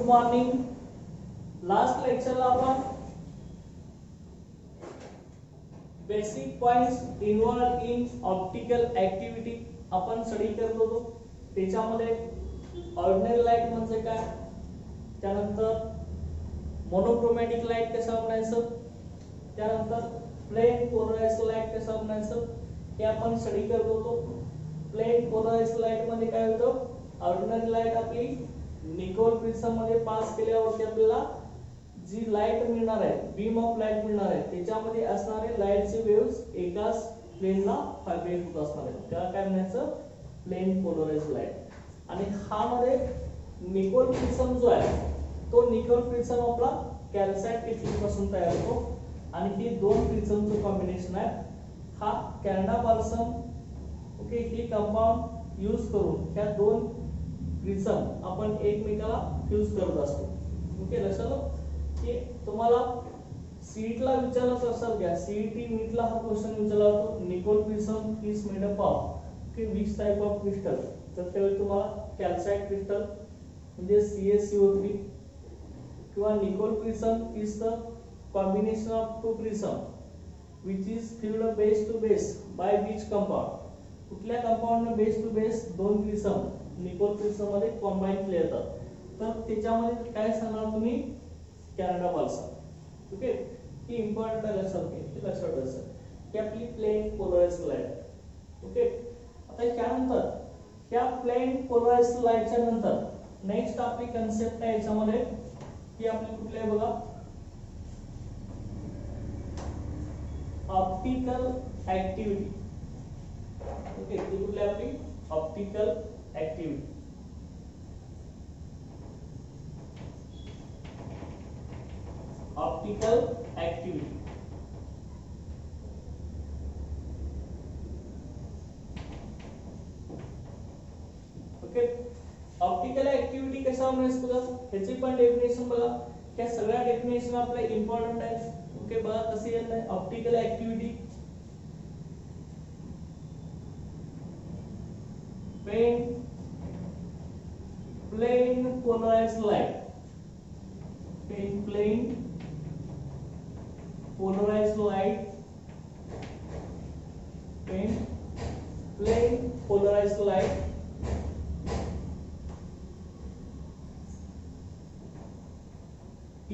Morning. Last लेक्चरला आपण basic points involve in optical activity आपण study करत होतो. त्याच्यामध्ये ऑर्डिनरी लाईट म्हणजे काय, त्यानंतर मोनोक्रोमॅटिक लाईट कसं म्हणायचं, त्यानंतर प्लेन पोलराइज्ड लाईट कसं म्हणायचं हे आपण स्टडी करत होतो. प्लेन पोलराइज्ड लाईट मध्ये काय होतं, ऑर्डिनरी लाईट आपली निकोल प्रिझम मध्ये पास केल्यावरती आपल्याला जी लाईट मिळणार आहे, बीम ऑफ लाईट मिळणार आहे, त्याच्यामध्ये असणारे लाईटचे वेव्स एकाच प्लेनला फायब्रेट होत असणार आहेत, त्याला काय म्हणायचं, प्लेन पोलराइज्ड लाईट. आणि हा मध्ये निकोल प्रिझम जो आहे तो निकोल प्रिझम आपला कॅल्साइट टेक्निक पासून तयार होतो आणि ही दोन प्रिझमचं कॉम्बिनेशन आहे. हा कॅनडा बाल्सम ओके ही कंपाऊंड यूज करून ह्या दोन प्रिझम आपण एकमेकाला फ्यूज करत असतो. ओके लक्षात की तुम्हाला सीईटीला विचारलं असेल घ्या, सीईटी नीटला हा क्वेश्चन विचारला होतो, Nicol prism is made up of okay which type of crystal, तर त्यावेळी तुम्हाला कॅल्साइट क्रिस्टल म्हणजे CaCO3 किंवा Nicol prism is the combination of two prism which is filled base to base by which compound, कुठल्या compound ने base to base दोन prism Nicole prism मध्ये combine केले जातात, तर त्याच्यामध्ये काय सांगणार तुम्ही, कॅनडा बाल्सम. ओके ही इम्पॉर्टंट आहे, लक्षात ठेवायचं की आपली प्लेन पोलराइज्ड लाईट. ओके आता त्यानंतर त्या प्लेन पोलराइज्ड लाईटच्या नंतर नेक्स्ट आपली कन्सेप्ट आहे याच्यामध्ये की आपली कुठली आहे बघा, ऑप्टिकल ऍक्टिव्हिटी. ओके ती कुठली आपली optical activity. Optical activity okay optical activity कशा म्हणायचं बघा, ह्याची पण डेफिनेशन बघा, त्या सगळ्या डेफिनेशन आपल्या इम्पॉर्टंट आहेत. ओके बघा कसे येत आहे optical activity, plane polarised light, plane polarised light, plane polarised light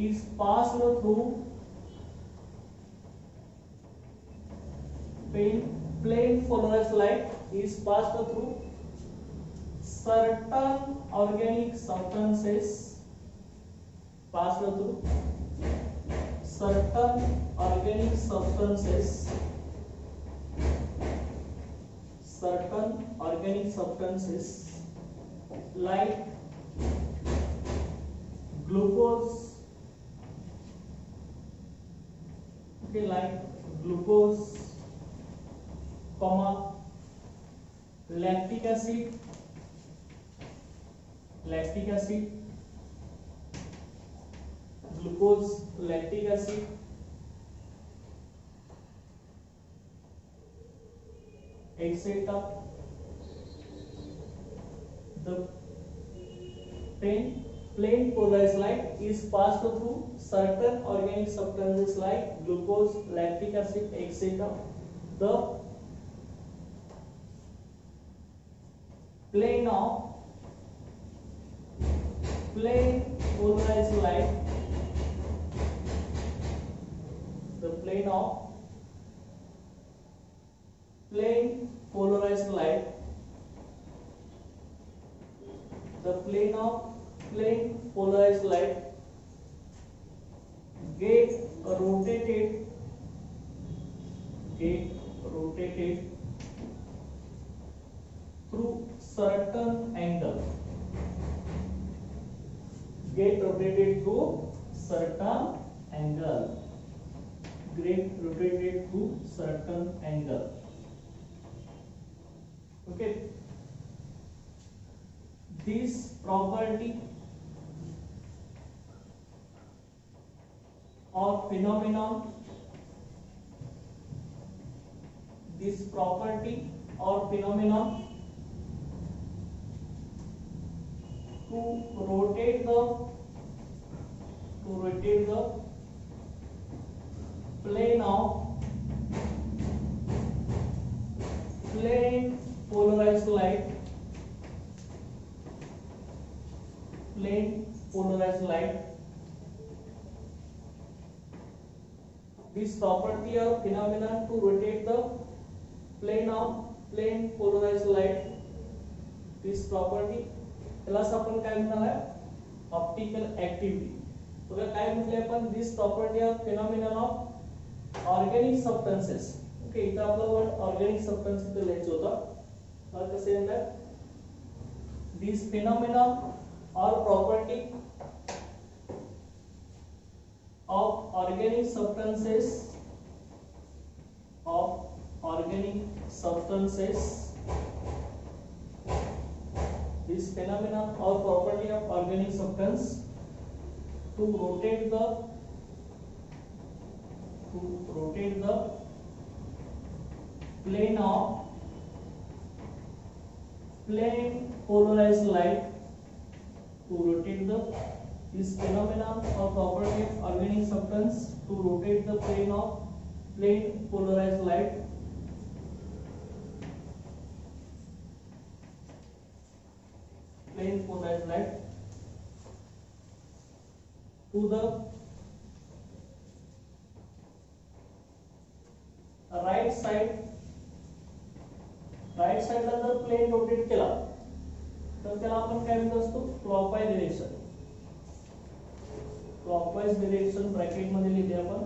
is passed through plane polarized light is passed through certain organic substances, passed through certain organic substances, certain organic substances like glucose, okay like glucose, comma lactic acid, glucose, lactic acid, etc. The plane polarized light is passed through certain organic substances like glucose, lactic acid, etc. The plane polarized light, the plane polarized light, the plane polarized light get rotated through certain angle, get rotated through certain angle, get rotated through certain angle. Okay, this property or phenomenon, this property or phenomenon to rotate the to rotate the plane of plane polarized light, plane polarized light. This property of phenomenon to rotate the plane of plane polarized light, this property त्यालाच आपण काय म्हणणार आहे, optical activity. बघा काय म्हटले आपण, this property of phenomenon of organic substances. Okay, इथं आपलं वर्ड ऑर्गॅनिक सबस्टन्स इथं लिहायचं होतं. तर कसं येणार, दिस फिनॉमिनन और property of organic substances, this phenomenon or property of organic substance to rotate the plane of plane polarized light, to rotate the this phenomenon or property of organic substance to rotate the plane of plane polarized light, plane polarized light to the right side. Right साइडला जर plain rotate केला तर त्याला आपण काय म्हणतो असतो, clockwise direction. Clockwise direction bracket मध्ये लिहिते आपण,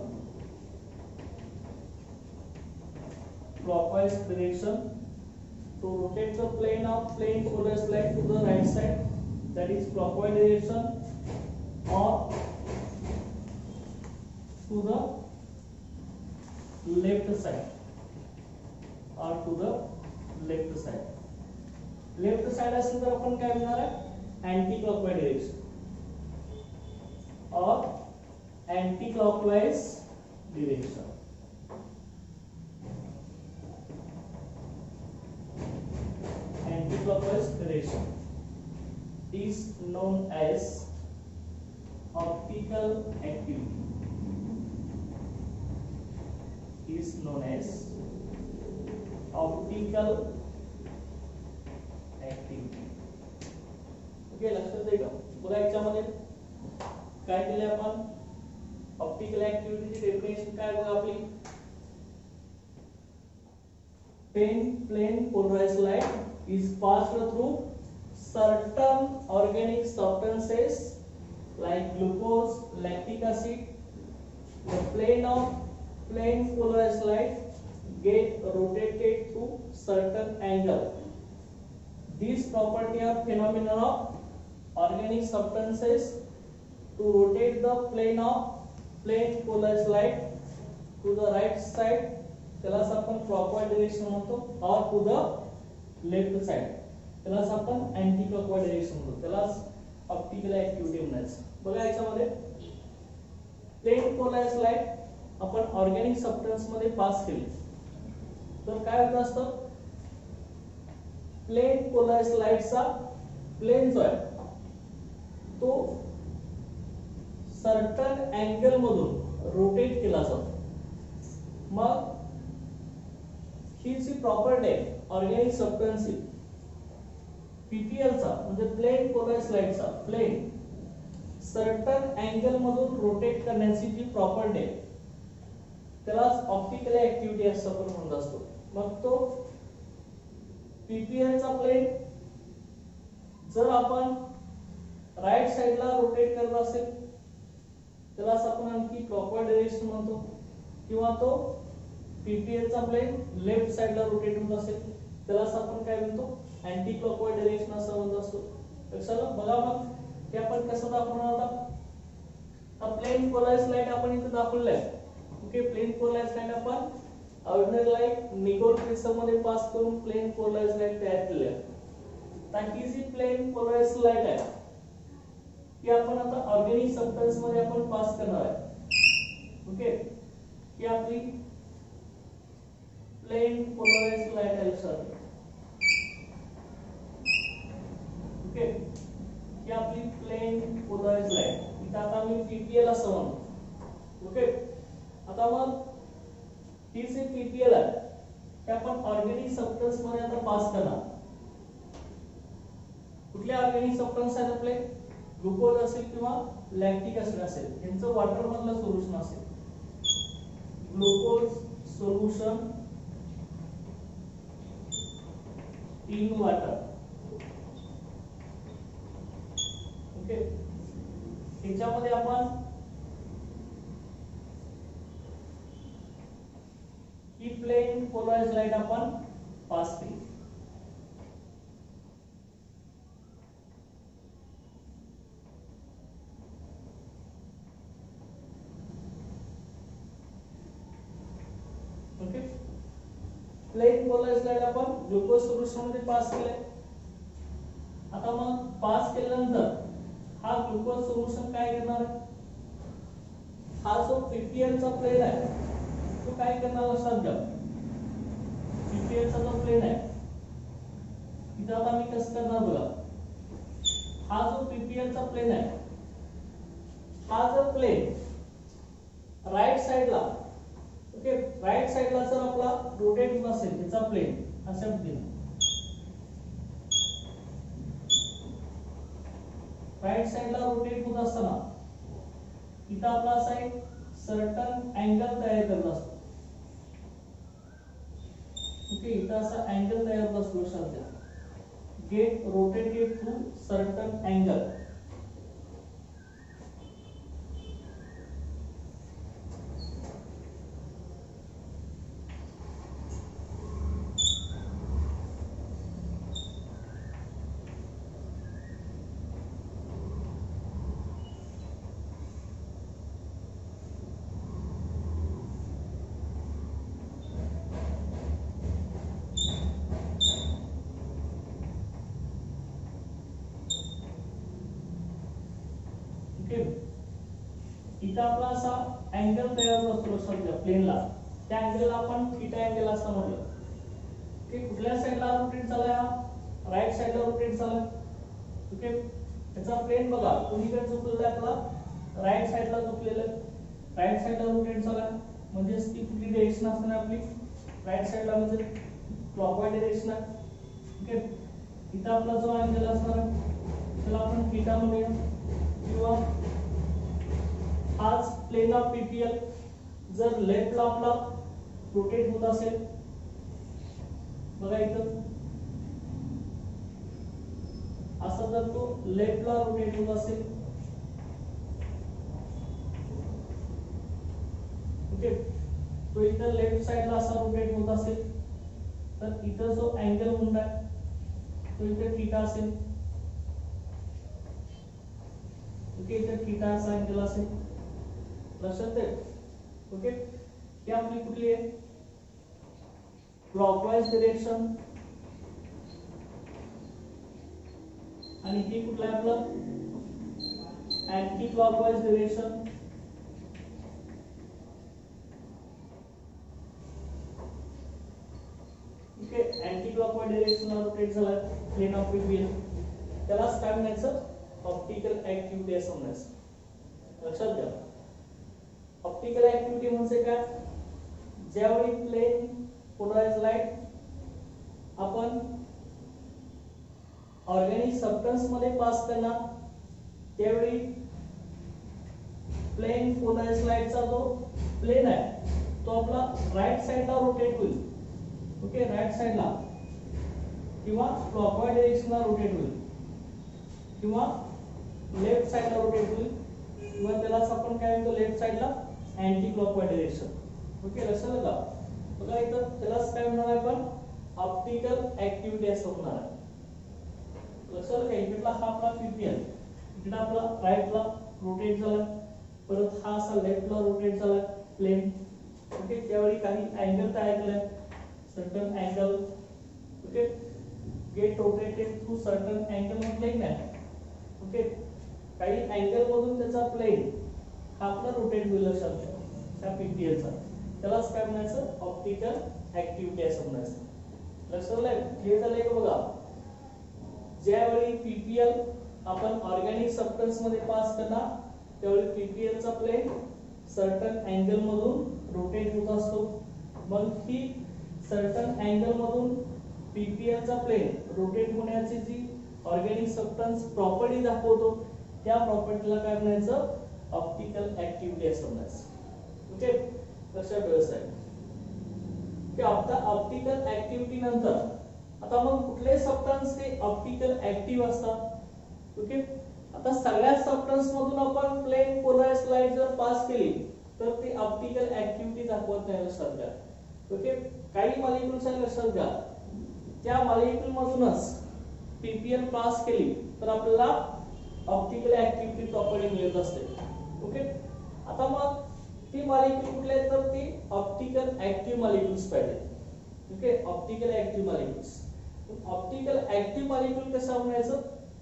clockwise direction to rotate the plane of plane polarized light to the right side, that is clockwise direction, or to the left side, or to the left side. Left side असेल तर आपण काय म्हणणार आहे, anti clockwise direction और anti clockwise direction. Anti clockwise direction is known as optical activity, is known as optical activity. Okay, लक्षात आहे का. बघा याच्यामध्ये काय केले आपण, ऑप्टिकल ऍक्टिव्हिटीची डेफिनेशन काय बघा आपली, plane polarized light is passed through certain organic substances like glucose, lactic acid. The plane of plane polarized light get rotated to certain angle. This property of phenomenon of organic substances to rotate the plane of plane polarized light to the right side, त्यालाच आपण clockwise direction म्हणतो, और to the left side त्यालाच आपण anti clockwise direction म्हणतो, त्यालाच optical activity म्हणायचं. बघा याच्यामध्ये प्लेन पोलराइज्ड लाईट आपण ऑर्गॅनिक सबस्टन्स मध्ये पास केली तर काय होत असतं, प्लेन पोलराइज्ड लाईटचा प्लेन जो आहे तो सर्टन अँगल मधून रोटेट केला जातो. मग ही जी प्रॉपर्टी आहे ऑर्गॅनिक सबस्टन्सची, पीपीएल चा म्हणजे प्लेन पोलराइज्ड लाईटचा प्लेन सर्टन अँगल मधून रोटेट करण्याची जी प्रॉपर्टी आहे त्यालाच ऑप्टिकल ऍक्टिव्हिटी असं आपण म्हणत असतो. मग तो पीपीएल चा प्लेन जर आपण राइट साइडला रोटेट करत असेल त्यालाच आपण आणखी क्लॉकवाइज डायरेक्शन म्हणतो, किंवा तो पीपीएल चा प्लेन लेफ्ट साइडला रोटेट होत असेल त्यालाच आपण काय म्हणतो, अँटी क्लॉकवाइज डायरेक्शन असं म्हणत असतो. लक्षात बघा. मग हे आपण कसं दाखवणार आता, प्लेन पोलराइज्ड लाईट आपण इथे दाखवलंय. ओके, प्लेन पोलराइज्ड लाईट आपण ऑर्डिनरी लाईट निकोल प्रिझम मध्ये पास करून प्लेन पोलराइज्ड लाईट तयार केली आहे. ही जी प्लेन पोलराइज्ड लाईट आहे ती आपण आता ऑर्गॅनिक सबस्टन्स मध्ये आपण पास करणार आहे. ओके, ही आपली प्लेन पोलराइज्ड लाईट आहे सर. ओके, ही आपली प्लेन पोलराइज्ड लाईट. इथे आता मी आम्ही पीपीएल असं म्हणतो. ओके, आता मग ही जे पीपीएल आहे ते आपण ऑर्गॅनिक सबस्टन्स मध्ये आता पास करणार. कुठले ऑर्गॅनिक सबस्टन्स आहेत आपले? ग्लुकोज असेल किंवा लॅक्टिक ऍसिड असेल, यांचं वॉटर मधलं सोल्युशन असेल. Glucose solution in water. Okay, याच्यामध्ये आपण ही प्लेन पोलराइज्ड लाईट आपण पास केली. ओके, प्लेन पोलराइज्ड लाईट आपण ग्लुकोज सोल्युशन मध्ये पास केले. आता मग पास केल्यानंतर हा ग्लुकोज सोल्युशन काय करणार आहे? हा जो पीपीएल चा प्लेन आहे तो काय करणार लक्षात घ्या. पीपीएल चा जो प्लेन आहे इथं आता मी कसं करणार बघा. हा जो पीपीएल चा प्लेन आहे, हा जो प्लेन राईट साइडला, ओके, राईट साइडला जर आपला रोटेट होत असेल त्याचा प्लेन अशा पद्धतीने राईट साइडला रोटेट होत असताना इथं आपला असा एक सर्टन अँगल तयार करत असतो. ओके, इथं असा अँगल तयार होत असतो लक्षात घ्या. Get rotated through certain angle. इथं आपला असा अँगल तयार होत असतो लक्षात घ्या प्लेनला. त्या अँगलला आपण थीटा अँगल असं म्हणलं. की कुठल्या साइडला रोटेट झालाय? हा राईट साइडला रोटेट झालाय. ओके, त्याचा प्लेन बघा कुणीकडे झुकलेला आहे आपला? राईट साइडला झुकलेलं आहे. राईट साइडला रोटेट झालाय म्हणजे ती कुठली डायरेक्शन असणार आपली? राईट साइडला म्हणजे क्लॉकवाईज डायरेक्शन आहे. ओके, इथं आपला जो अँगल असणार आहे त्याला आपण थीटा म्हणूया. किंवा हाच प्लेन ऑफ पीपीएल जर लेफ्टला आपला रोटेट होत असेल बघा इथं असं, जर तो लेफ्टला रोटेट होत असेल, ओके, तो इथं लेफ्ट साइडला असा रोटेट होत असेल तर इथं जो अँगल म्हणतात तो इथे थीटा असेल. ओके, इथे थीटा असा अँगल असेल लक्षात आहे. ओके, ही आपली कुठली आहे? Clockwise direction. आणि ही कुठलं आहे आपलं? Anti clockwise direction. Okay, anti clockwise डायरेक्शनला रोटेट झाला प्लेन ऑफ पीपीएल. त्यालाच काय म्हणायचं? ऑप्टिकल ऍक्टिव्हिटी असं म्हणायचं. लक्षात घ्या. ऑप्टिकल ऍक्टिव्हिटी म्हणजे काय? ज्यावेळी प्लेन पोलराइज्ड लाईट आपण ऑर्गॅनिक सबस्टन्स मध्ये पास करणार त्यावेळी प्लेन पोलराइज्ड लाईटचा जो प्लेन आहे तो आपला राईट साइडला रोटेट होईल. ओके, राईट साइडला किंवा क्लॉकवाईज डायरेक्शनला रोटेट होईल किंवा लेफ्ट साइडला रोटेट होईल किंवा त्यालाच आपण काय म्हणतो लेफ्ट साइडला अँटी क्लॉकवाईज डायरेक्शन. ओके, लक्षात आलं का? बघा इथं त्यालाच काय म्हणणार आपण? ऑप्टिकल ऍक्टिव्हिटी असं म्हणणार आहे. लक्षात आलं का? इकडला हा आपला पीपीएल, इकडे आपला राईटला रोटेट झाला, परत हा असा लेफ्टला रोटेट झाला प्लेन. ओके, त्यावेळी काही अँगल तयार केलाय, certain angle. Okay, get rotated through certain angle म्हटलंय ना. ओके, काही अँगल मधून त्याचा प्लेन हा आपला रोटेट होईल लक्षात घ्या त्या पीपीएल चा. त्यालाच काय म्हणायचं? ऑप्टिकल ऍक्टिव्हिटी असं म्हणायचं. लक्षात आलं? क्लिअर झालंय का? बघा, ज्यावेळी पीपीएल आपण ऑर्गॅनिक सबस्टन्स मध्ये पास करणार त्यावेळी पीपीएल चा प्लेन सर्टन अँगल मधून रोटेट होत असतो. मग ही सर्टन अँगल मधून पीपीएल चा प्लेन रोटेट होण्याची जी ऑर्गॅनिक सबस्टन्स प्रॉपर्टी दाखवतो त्या प्रॉपर्टीला काय म्हणायचं, ऑप्टिकल ऍक्टिव्हिटी असं म्हणायचं. ओके, लक्षात ठेवायचं की आता ऑप्टिकल ऍक्टिव्हिटी नंतर आता मग कुठले सबस्टन्स हे ऑप्टिकल ऍक्टिव्ह असतात. ओके, आता सगळ्या सबस्टन्स मधून आपण प्लेन पोलराइज्ड लाईट जर पास केली तर ती ऑप्टिकल ऍक्टिव्हिटी दाखवत नाही, लक्षात घ्या. ओके, काही मॉलिक्युल्स आहे लक्षात घ्या, त्या मॉलिक्युल मधूनच पीपीएल पास केली तर आपल्याला ऑप्टिकल ऍक्टिव्हिटी प्रॉपर्टी मिळत असते. ओके, आता मग ती मॉलिक्युल कुठले आहेत तर ती ऑप्टिकल ऍक्टिव्ह मॉलिक्युल्स पाहिजे. Okay, optical active molecules. Optical active molecule कसं म्हणायचं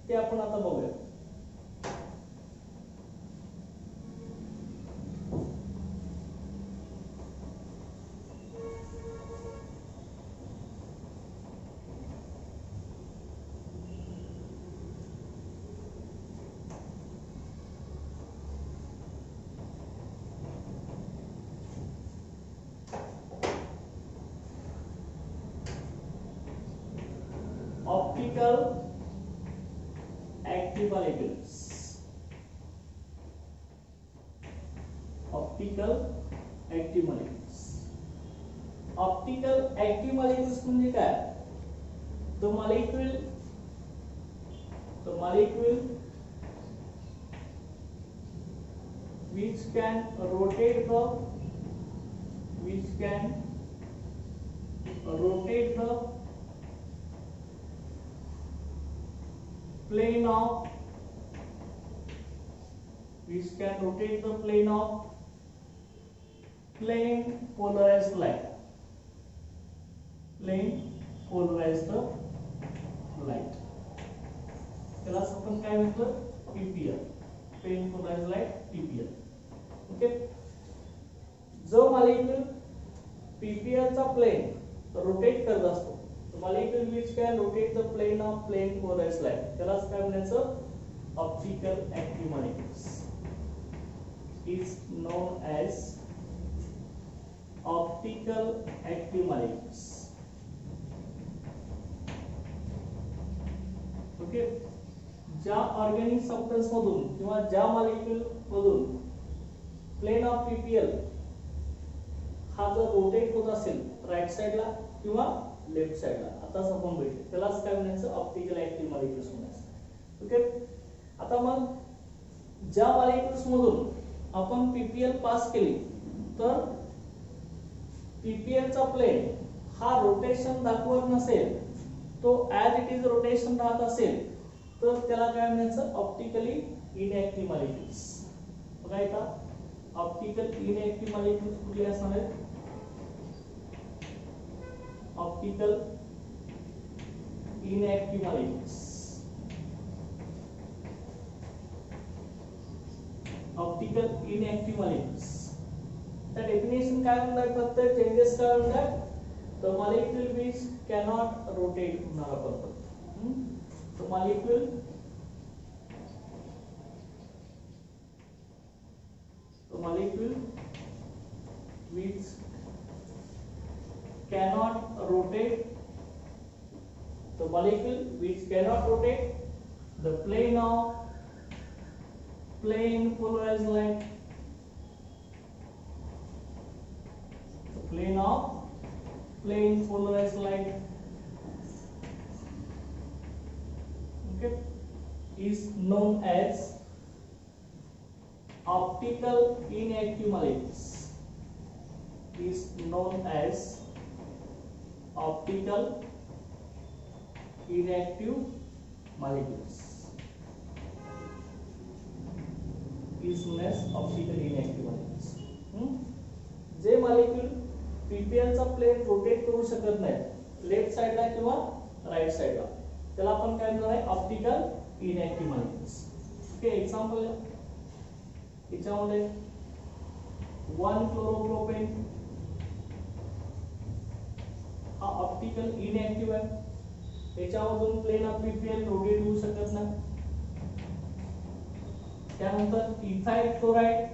ते आपण आता बघूया. Optical active molecules. Optical active molecules. Optical active molecules म्हणजे काय? The molecule which can rotate the plane of plane polarized light. त्याला आपण काय म्हणतो, PPL, plane polarised light, PPL. Okay, जो मॉलिक्यूल पीपीएल चा प्लेन रोटेट करत असतो, molecule which can rotate the plane of plane polarized light, त्यालाच काय म्हणायचं, optical active molecules, is known as optical active molecules. Okay, ज्या ऑर्गॅनिक सबस्टन्स मधून किंवा ज्या मॉलिक्यूल मधून प्लेन ऑफ पीपीएल हा जर रोटेट होत असेल राईट साइडला किंवा लेफ्ट साइडला, आताच आपण बघितलं, त्यालाच काय म्हणायचं, ऑप्टिकल ऍक्टिव्ह मॉलिक्युल्स म्हणायचं. ओके, आता मग ज्या मॉलिक्युल्स मधून आपण पीपीएल पास केली तर पीपीएल चा प्लेन हा रोटेशन दाखवत नसेल, तो ऍज इट इज रोटेशन राहत असेल तर त्याला काय म्हणायचं, ऑप्टिकली इनएक्टिव्ह मॉलिक्युल्स. बघा इथं ऑप्टिकल इनएक्टिव्ह मॉलिक्युल्स कुठले असणार आहेत, optical inactive molecules. Optical inactive molecules. The definition काय म्हणतात, फक्त चेंजेस काय म्हणतात, the molecule which cannot rotate होणार आपण. The molecule which cannot rotate, the molecule which cannot rotate the plane of plane polarized light, the plane of plane polarized light, okay, is known as optical inactive molecules, is known as optical inactive molecules, is known as optical inactive molecules. जे molecule PPL चा plane rotate करू शकत नाही left साइडला किंवा right साइडला, त्याला आपण काय म्हणणार आहे, optical inactive molecules. Okay, example याच्यामध्ये 1 क्लोरोप्रोपेन हा ऑप्टिकल इनएक्टिव्ह आहे, याच्यामधून प्लेन ऑफ पीपीएल रोटेट होऊ शकत नाही. त्यानंतर इथाइल क्लोराइड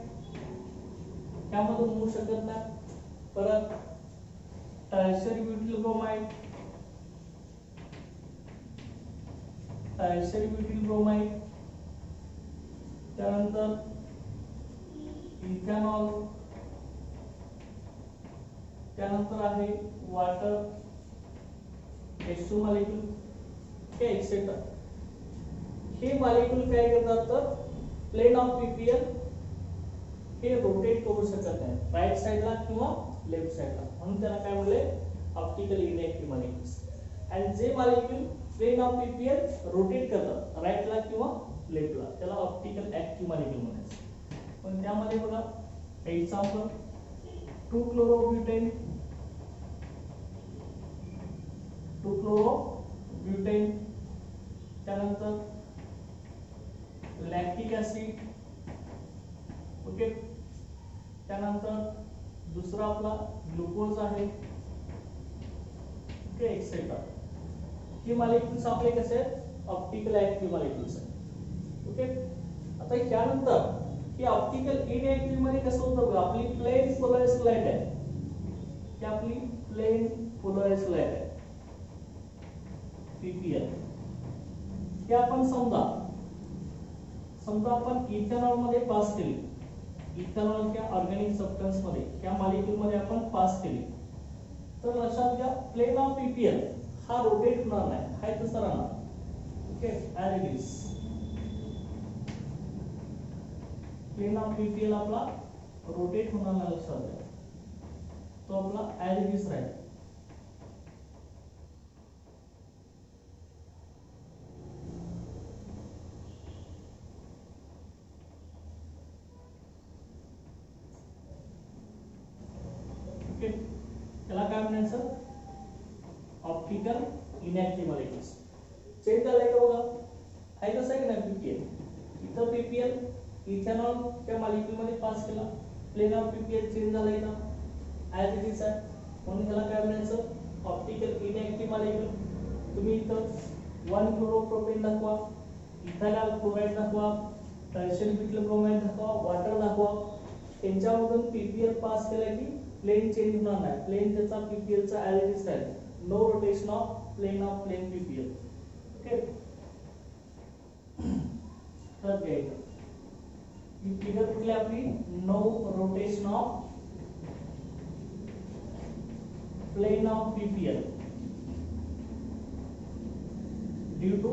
त्यामधून होऊ शकत नाही. परत टर्शियरी ब्युटिल ब्रोमाइड, टर्शियरी ब्युटिल ब्रोमाइड, त्यानंतर इथेनॉल, त्यानंतर आहे वॉटर H2 मॉलिक्यूल, हे एक्सेट्रा. हे मॉलिक्यूल काय करतात तर प्लेन ऑफ पीपीएल हे रोटेट करू शकत नाही राईट साइडला किंवा लेफ्ट साइडला, म्हणून त्याला काय म्हणले ऑप्टिकल इनएक्टिव्ह मॉलिक्युल्स. आणि जे molecule plane of PPL rotate करतात राईटला किंवा लेफ्टला त्याला ऑप्टिकल ऍक्टिव्ह मॉलिक्यूल म्हणायचं. पण त्यामध्ये बघा एक्झाम्पल 2-chlorobutyne, 2-chlorobutyne, त्यानंतर लॅक्टिक ऍसिड, ओके, त्यानंतर दुसरा आपला ग्लुकोज आहे, ओके, एक्सेट्रा. ही मॉलिक्युल्स आपले कसे ऑप्टिकल ऍक्टिव्ह मॉलिक्युल्स आहेत, ओके. आता यानंतर ही ऑप्टिकल इनएक्टिव्ह मध्ये कसं होतं बघा, आपली प्लेन पोलराइज्ड लाईट आहे, की आपली प्लेन पोलराइज्ड लाईट आहे पीपीएल. हे आपण समजा आपण इथेनॉल मध्ये पास केली, इथेनॉल त्या ऑर्गॅनिक सबस्टन्स मध्ये त्या मॉलिक्यूल मध्ये आपण पास केली, तर लक्षात घ्या प्लेन ऑफ पीपीएल हा रोटेट होणार नाही, हा तसा राहणार, okay, as it is. Plane of PPL आपला रोटेट होणार नाही, लक्षात घ्या, तो आपला ऍज इट इज राहील. त्याला काय म्हणायचं ऑप्टिकल इनएक्टिव्ह मॉलिक्युल्स. चेंज झालंय का बघा, आहे कसं आहे की नाही पीपीएल, इथं पीपीएल इथेनॉल त्या मॉलिक्यूल मध्ये पास केला, प्लेन ऑफ पीपीएल चेंज झालाय का, ऍज इट इज आहे, म्हणून त्याला काय म्हणायचं ऑप्टिकल इनएक्टिव्ह मॉलिक्युल. तुम्ही इथं 1-chloropropen दाखवा, इथाइल क्लोराइड दाखवा, टर्शियरी ब्युटिल ब्रोमाइड दाखवा, वॉटर दाखवा, त्यांच्यामधून पीपीएल पास केला की प्लेन चेंज होणार नाही, प्लेन त्याचा पीपीएल चा ऍज इट इज राहील, no rotation of plane PPL, okay. तर घ्यायचं ही फिगर कुठली आपली, no rotation of plane of PPL due to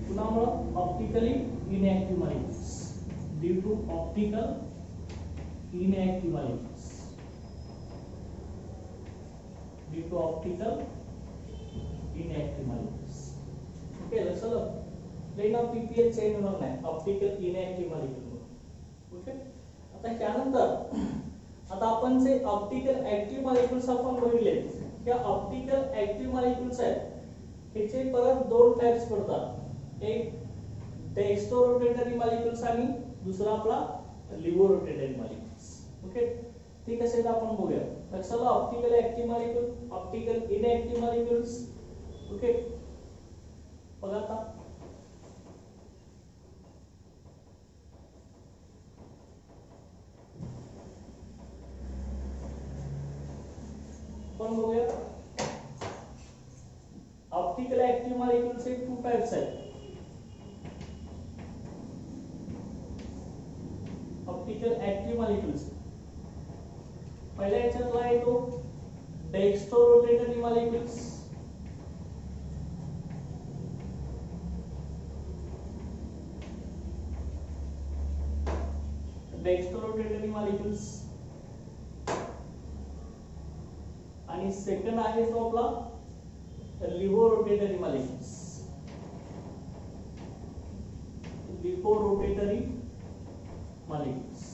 कुणामुळे optically inactive molecules, due to optical inactive molecules, due to optical inactive molecules, okay. लक्षात plane of PPL change होणार नाही optical इनएक्टिव्ह molecule, okay. आता त्यानंतर आता आपण जे ऑप्टिकल ऍक्टिव्ह मॉलिक्युल्स आपण बघितले, त्या ऑप्टिकल ऍक्टिव्ह मॉलिक्युल्स आहेत ह्याचे परत दोन टाइप्स पडतात, एक डेक्स्ट्रोरोटेटरी मॉलिक्युल्स आणि दुसरा आपला लिव्होरोटेटरी मॉलिक्युल्स, ओके. ते कसे आपण बघूया. लक्षात optical active molecule, optical inactive molecules, okay. बघा आता आपण बघूया ऑप्टिकल ऍक्टिव्ह मॉलिक्युल्सचे 2 टाइप्स आहेत. ऑप्टिकल ऍक्टिव्ह मॉलिक्युल्स पहिल्या याच्यातला येतो डेक्स्ट्रोरोटेटरी मॉलिक्युल्स, डेक्स्ट्रोरोटेटरी मॉलिक्युल्स, आणि सेकंड आहे तो आपला levorotatory molecules, levorotatory molecules,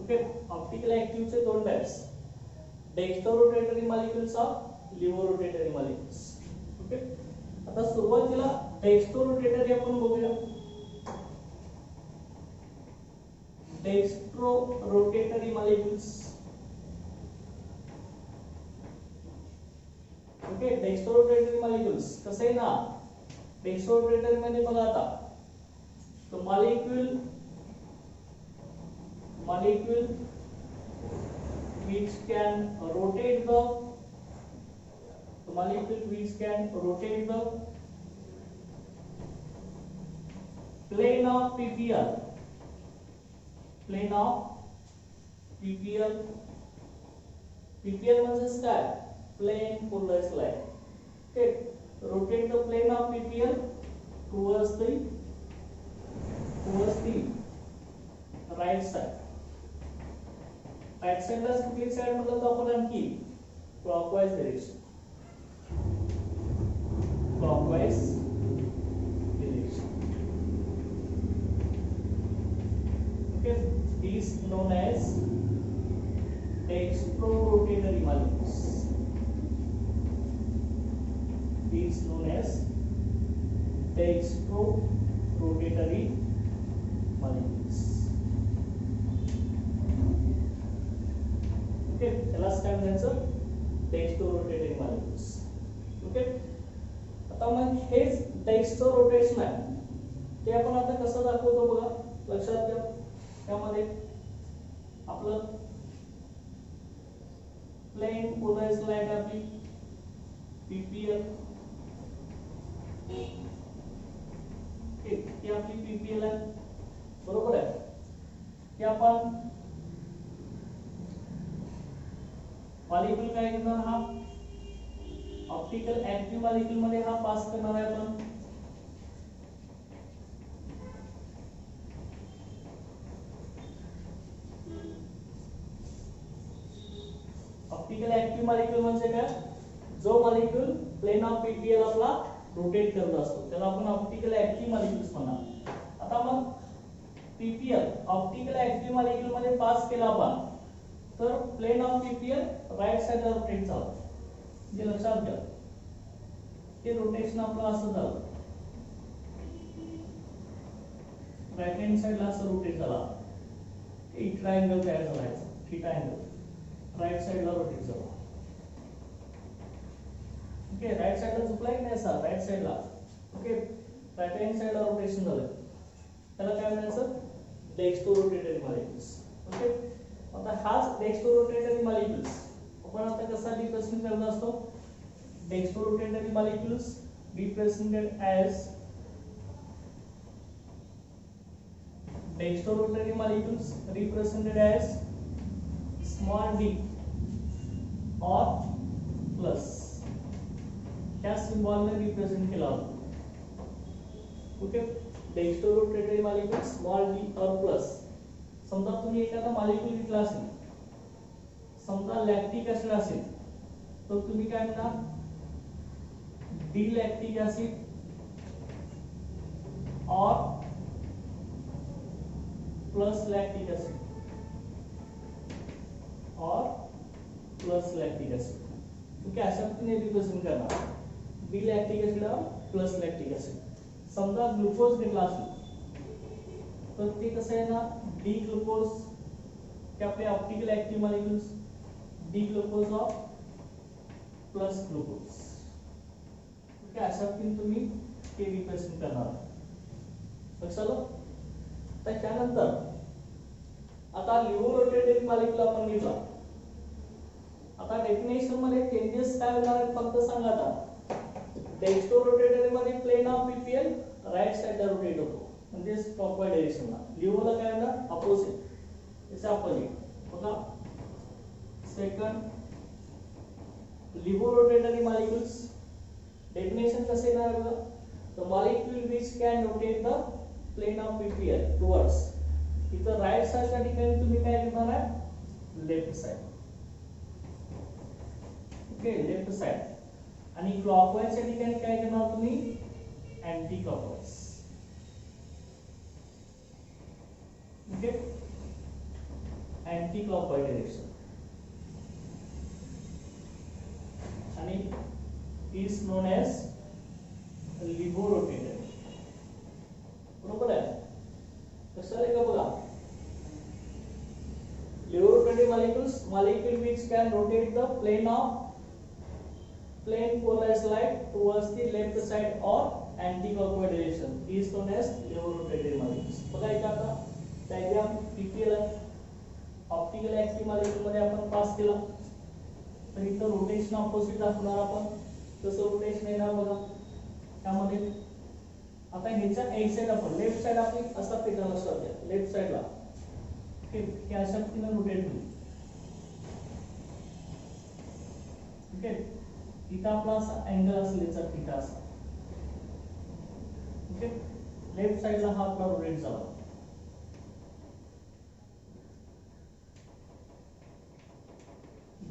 okay. Optical active चे 2 types, dextrorotatory molecules of levorotatory molecules, okay. आता सुरुवातीला डेक्स्ट्रोरोटेटरी आपण बघूया. Dextrorotatory molecules, okay. Dextrorotatory molecules कसं आहे ना, डेक्स्ट्रोरोटेटरी मध्ये बघा आता the molecule which can rotate the molecule which can rotate the plane of PPL PPL म्हणजे काय plane polarized light. Okay, rotate the plane of PPL towards the right side. Right side ला कुठली side म्हटलं तर आपण आणखी clockwise direction okay, is known as dextrorotatory molecules. Is known as dextrorotatory molecules. Okay, त्यालाच काय म्हणायचं dextrorotatory molecules. Okay, आता मग हेच डेक्स्ट्रोरोटेशन आहे ते आपण आता कसं दाखवतो बघा, लक्षात घ्या. त्यामध्ये आपलं प्लेन पोलराइज्ड लाईट आपली पीपीएल, ही आपली पीपीएल आहे, बरोबर आहे. की आपण मॉलिक्यूल काय करणार, हा ऑप्टिकल ऍक्टिव्ह मॉलिक्यूल मध्ये हा पास करणार आहे आपण. ऑप्टिकल ऍक्टिव्ह मॉलिक्यूल म्हणजे काय, जो मॉलिक्यूल प्लेन ऑफ पीपीएल आपला रोटेट करत असतो त्याला आपण ऑप्टिकल ऍक्टिव्ह मॉलिक्यूल्स म्हणणार. आता मग पीपीएल ऑप्टिकल ऍक्टिव्ह मॉलिक्यूल मध्ये पास केला आपण तर plane of PPL right side ला रोटेट झालं. म्हणजे लक्षात घ्या ते रोटेशन आपलं असं झालं, राइट हँड साइड ला असं रोटेट झाला, एक ट्रायंगल तयार झाला, थीटा अँगल राइट साइड ला रोटेट झाला. ओके, राइट साइड ला झुकलाय की नाही असा, राइट साइड ला. ओके, राइट हँड साइड ला रोटेशन झालं, त्याला काय म्हणायचं डेक्स्ट्रोरोटेटरी मॉलिक्यूल्स. ओके, आता हाच डेक्स्ट्रोरोटेटरी मॉलिक्यूल्स आपण आता कसा रिप्रेझेंट करत असतो, dextrorotatory molecules represented as dextrorotatory molecules represented as small d or plus ह्या सिम्बॉलने रिप्रेझेंट केला होता. Okay, dextrorotatory molecule small d or plus. समजा तुम्ही एखादा मॉलिक्यूल घेतला असेल, समजा लॅक्टिक ऍसिड असेल तर तुम्ही काय म्हणणार, डी लॅक्टिक ऍसिड और प्लस लॅक्टिक ऍसिड और प्लस लॅक्टिक ऍसिड. ओके, अशा पद्धतीने रिप्रेझेंट करणार डी लॅक्टिक ऍसिड और प्लस लॅक्टिक ऍसिड. समजा ग्लुकोज घेतला असेल तर ते कसं आहे ना, डी ग्लुकोज के आपले optical active molecules D glucose of plus glucose. Okay, अशा पद्धतीने तुम्ही ते रिप्रेझेंट करणार. लक्षात आलं. तर त्यानंतर आता लिव्होरोटेटरी मॉलिक्यूल आपण घेतला. आता डेफिनेशन मध्ये चेंजेस काय होणार आहेत फक्त सांगा. आता डेक्स्ट्रोरोटेटरी मध्ये plane of PPL right side ला रोटेट होतो म्हणजे क्लॉकवाइज डायरेक्शनला. लिव्होला काय होणार अपोजिट, त्याचे अपोजिट. बघा सेकंड लिव्होरोटेटरी मॉलिक्यूल्स डेफिनेशन कसे येणार बघा, the molecule which can rotate the plane of PPL towards. इथं राइट साइडच्या ठिकाणी तुम्ही काय घेणार आहे left side. Okay, left side. आणि क्लॉकवाइजच्या ठिकाणी काय करणार तुम्ही anti clockwise. Okay, anti clockwise direction आणि इज नोन एज लिव्होरोटेटरी. बरोबर आहे, कसं आहे का बघा. Levorotatory molecules molecule which can rotate the plane of plane polarized light towards the left side or anti-clockwise direction is known as lever rotated molecules. बघा इथं आता डायग्राम पीपीएल आहे, ऑप्टिकल ऍक्टिव्ह मॉलिक्यूल मध्ये आपण पास केला, तर इथं rotation opposite दाखवणार आपण. तसं रोटेशन येणार बघा त्यामध्ये. आता ह्याच्या एक साइड आपण लेफ्ट साइड आपली असा पॅटर्न असतो, लेफ्ट साइडला हे अशा पद्धतीने रोटेट होईल. ओके, इथं आपला असा अँगल असेल याचा थीटा असा. ओके, लेफ्ट साइडला हा आपला रोटेट झाला.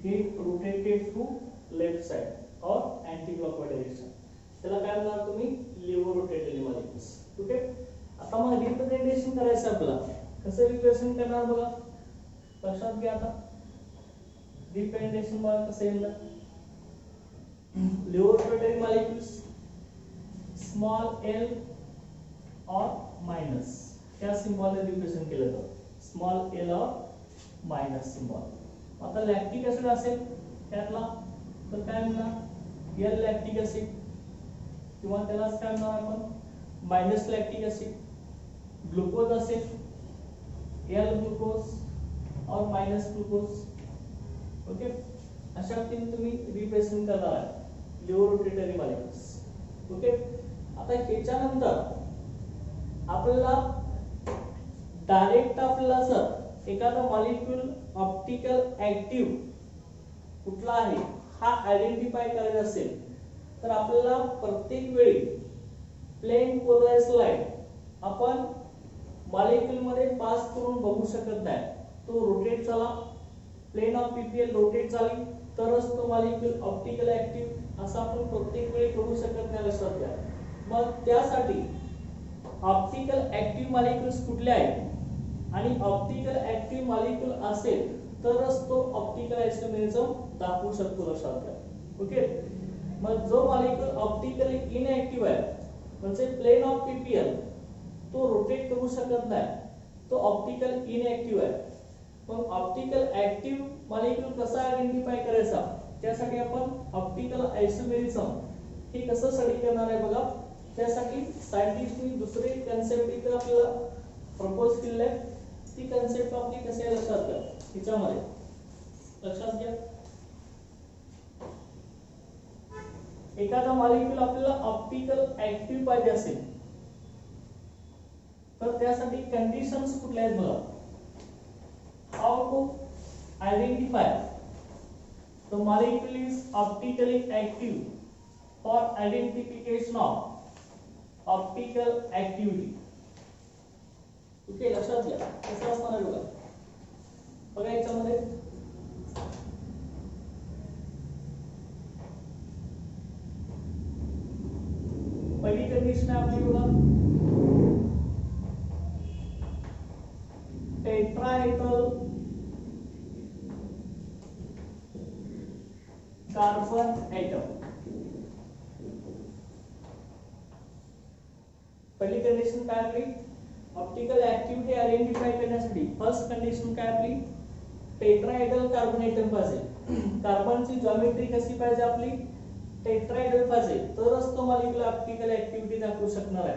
Get rotated to left side और अँटी क्लॉकवाइज डायरेक्शन, त्याला काय म्हणणार तुम्ही लिव्हर रोटेटेड मॉलिक्युल्स. ओके, आता मग रिप्रेझेंटेशन करायचं आपल्याला. कसं रिप्रेझेंट करणार बघा, लक्षात घ्या. आता रिप्रेझेंटेशन बघा कसं येईल. Laevo rotated molecules small L और माइनस क्या सिंबल ने रिप्रेझेंट केलं जातं, स्मॉल एल और माइनस सिंबल. आता लॅक्टिक ऍसिड असेल त्यातला तर काय म्हणणार एल लॅक्टिक ऍसिड, किंवा त्यालाच काय म्हणणार आपण माइनस लॅक्टिक ऍसिड. ग्लुकोज असेल एल ग्लुकोज और माइनस ग्लुकोज. ओके, अशा पद्धतीने तुम्ही रिप्रेझेंट करणार आहे लिव्हर रोटेटरी मॉलिक्युल्स. ओके, आता ह्याच्यानंतर आपल्याला डायरेक्ट आपल्याला जर एखादा मॉलिक्यूल ऑप्टिकल ऍक्टिव्ह कुठला आहे हा आयडेंटिफाय करायचा असेल तर आपल्याला प्रत्येक वेळी प्लेन पोलराइज्ड लाईट आपण मॉलिक्यूल मध्ये पास करून बघू शकत नाही. तो रोटेट झाला, प्लेन ऑफ पीपीएल रोटेट झाली तरच तो मॉलिक्यूल ऑप्टिकल ऍक्टिव्ह असं आपण प्रत्येक वेळी करू शकत नाही, लक्षात घ्या. मग त्यासाठी ऑप्टिकल ऍक्टिव्ह मॉलिक्युल्स कुठले आहेत आणि ऑप्टिकल ऍक्टिव्ह मॉलिक्यूल असेल तरच तो ऑप्टिकल आयसोमेरिझम दाखवू शकतो, लक्षात घ्या. ओके, मग जो मॉलिक्यूल ऑप्टिकली इनएक्टिव्ह आहे म्हणजे प्लेन ऑफ पीपीएल तो रोटेट करू शकत नाही, तो ऑप्टिकल इनएक्टिव्ह आहे. मग ऑप्टिकल ऍक्टिव्ह मॉलिक्यूल कसा आयडेंटिफाय करायचा त्यासाठी आपण ऑप्टिकल आयसोमेरिझम हे कसं स्टडी करणार आहे बघा. त्यासाठी सायंटिस्टनी दुसरी कन्सेप्ट इथे आपल्याला प्रपोज केली आहे. ती कन्सेप्ट आपली कशी आहे लक्षात घ्या, हिच्यामध्ये लक्षात घ्या. एखादा मॉलिक्यूल आपल्याला ऑप्टिकल ऍक्टिव्ह पाहिजे असेल तर त्यासाठी कंडिशन्स कुठल्या आहेत बघा. How to identify the molecule is optically active for identification of optical activity. Okay, लक्षात घ्या कसं असणार आहे बघा. बघा याच्यामध्ये पहिली कंडिशन आहे आपली बघा, टेट्राहेड्रल कार्बन एटम. पहिली कंडिशन काय आपली ऑप्टिकल ऍक्टिव्हिटी आयडेंटिफाय करण्यासाठी फर्स्ट कंडिशन काय आपली टेट्राहेड्रल कार्बन एटम पाहिजे. कार्बनची जॉमेट्री कशी पाहिजे आपली टेट्राहेड्रल पाहिजे तरच तो मॉलिक्यूल ऑप्टिकल ऍक्टिव्हिटी दाखवू शकणार आहे.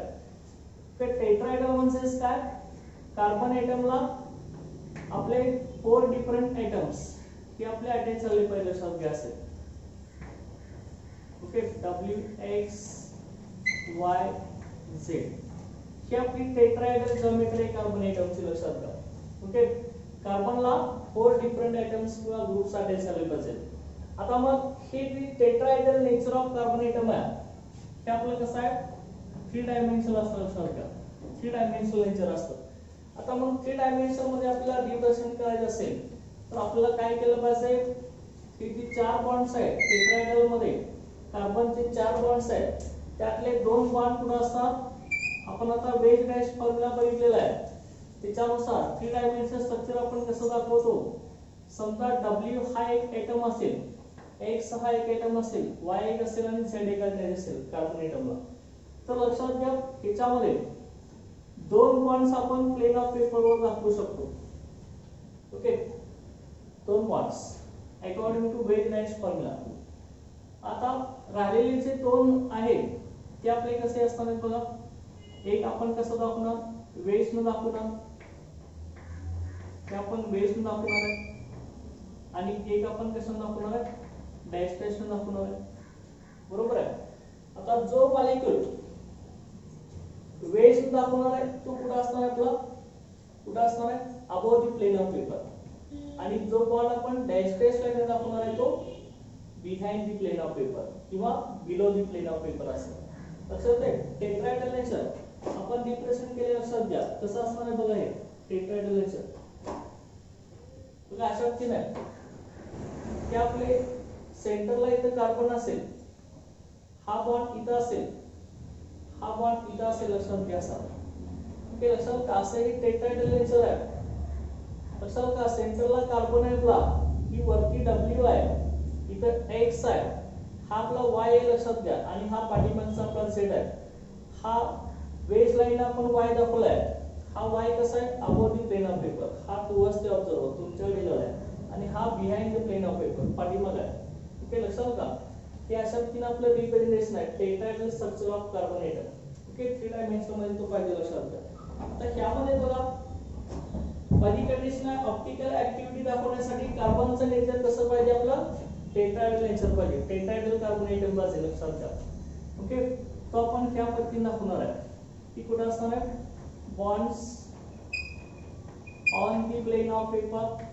तर टेट्राहेड्रल म्हणजे काय, कार्बन एटमला आपले 4 डिफरंट एटम्स हे आपले अटॅच झाले पाहिजे लक्षात घ्या असेल. ओके, WX Y Z ही आपली टेट्राहेड्रल जॉमेट्री कार्बन एटमची लक्षात घ्या. ओके, कार्बनला 4 डिफरंट एटम्स किंवा ग्रुप्स अटॅच झाले पाहिजे. आता मग हे tetrahedral nature of carbon atom आहे हे आपलं कसं आहे 3 डायमेन्शनल असतं, लक्षात घ्या 3 डायमेन्शनल नेचर असतं. आता मग 3 डायमेन्शन मध्ये आपल्याला रिप्रेझेंट करायचं असेल तर आपल्याला काय केलं पाहिजे, की जी 4 बॉन्ड्स आहेत टेट्राहेड्रल मध्ये कार्बनचे 4 बॉन्ड्स आहेत त्यातले 2 बॉन्ड कुठे असतात. आपण आता वेज डॅश फॉर्म्युला बघितलेला आहे त्याच्यानुसार 3 डायमेन्शनल स्ट्रक्चर आपण कसं दाखवतो. समजा W हा एक एटम असेल, X हा एक एटम असेल, Y एक असेल आणि Z एक अटॅच असेल कार्बन एटमला. तर लक्षात घ्या याच्यामध्ये 2 बॉन्ड्स आपण प्लेन ऑफ पेपरवर दाखवू शकतो. Okay, 2 bonds according to wedge dash formula. आता राहिलेले जे दोन आहेत ते आपले कसे असणार आहेत बघा. एक आपण कसं दाखवणार, वेज न दाखवणार, ते आपण वेज न दाखवणार आहे. आणि एक आपण कसं दाखवणार आहे, डॅश डॅश न दाखवणार आहे. बरोबर आहे. आता जो मॉलिक्यूल वेज दाखवणार आहे तो कुठं असणार आहे आपला, कुठं असणार आहे, above the plane of paper. आणि जो बॉन्ड आपण डॅश डॅश लाईन दाखवणार आहे तो behind the plane of paper किंवा below the plane of paper असेल. लक्षात आहे. टेट्राहेड्रल नेचर आपण रिप्रेझेंट केले लक्षात घ्या कसं असणार आहे बघा. हे टेट्राहेड्रल नेचर बघा अशा पद्धतीने आहे की आपले सेंटरला इथं कार्बन असेल, हा बॉन्ड इथं असेल, हा बॉन्ड इथं असेल. लक्षात घ्या असा. ओके लक्षात का असं हे टेट्राहेड्रल नेचर आहे. लक्षात का सेंटरला कार्बन आहे आपला, ही वरती W आहे, इथं X आहे, हा आपला Y आहे. लक्षात घ्या. आणि हा पाठीमागचा आपला Z आहे. हा वेज लाईन आपण Y दाखवलाय. हा Y कसा आहे, above the plane of paper. हा टुवर्ड्स द ऑब्झर्वर तुमच्याकडे दिलेला आहे. आणि हा behind the plane of paper पाठीमाग आहे. ओके लक्षात का. हे अशा पद्धतीने आपलं रिप्रेझेंटेशन आहे tetrahedral structure of carbon atom. Okay 3 dimension मध्ये तो पाहिजे लक्षात घ्या. आता ह्यामध्ये बघा पहिली कंडिशन आहे ऑप्टिकल ऍक्टिव्हिटी दाखवण्यासाठी कार्बनचं नेचर कसं पाहिजे आपलं, टेट्राहेड्रल नेचर पाहिजे. टेट्राहेड्रल कार्बन एटम पाहिजे लक्षात घ्या. ओके तो आपण ह्या पद्धतीने दाखवणार आहे की कुठे असणार आहे, bonds on the plane of paper.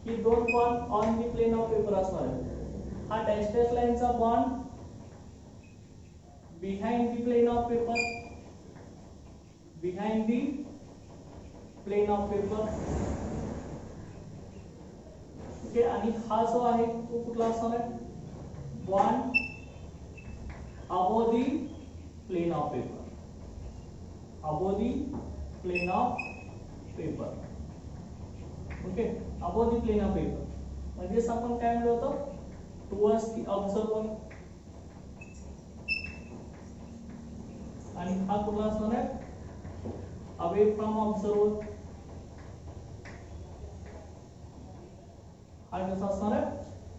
ही दोन bond on the plane of paper असणार आहे. हा डॅश डॅश लाईनचा bond behind the plane of paper, behind the plane of paper. Okay आणि हा जो आहे तो कुठला असणार आहे, bond above the plane of paper, above the plane of paper. Okay above the plane of paper म्हणजे आपण काय म्हणतो होतो, टुवर्ड्स द ऑब्झर्वर. आणि हा कुठला असणार आहे, अवे फ्रॉम ऑब्झर्वर. हा कसा असणार आहे,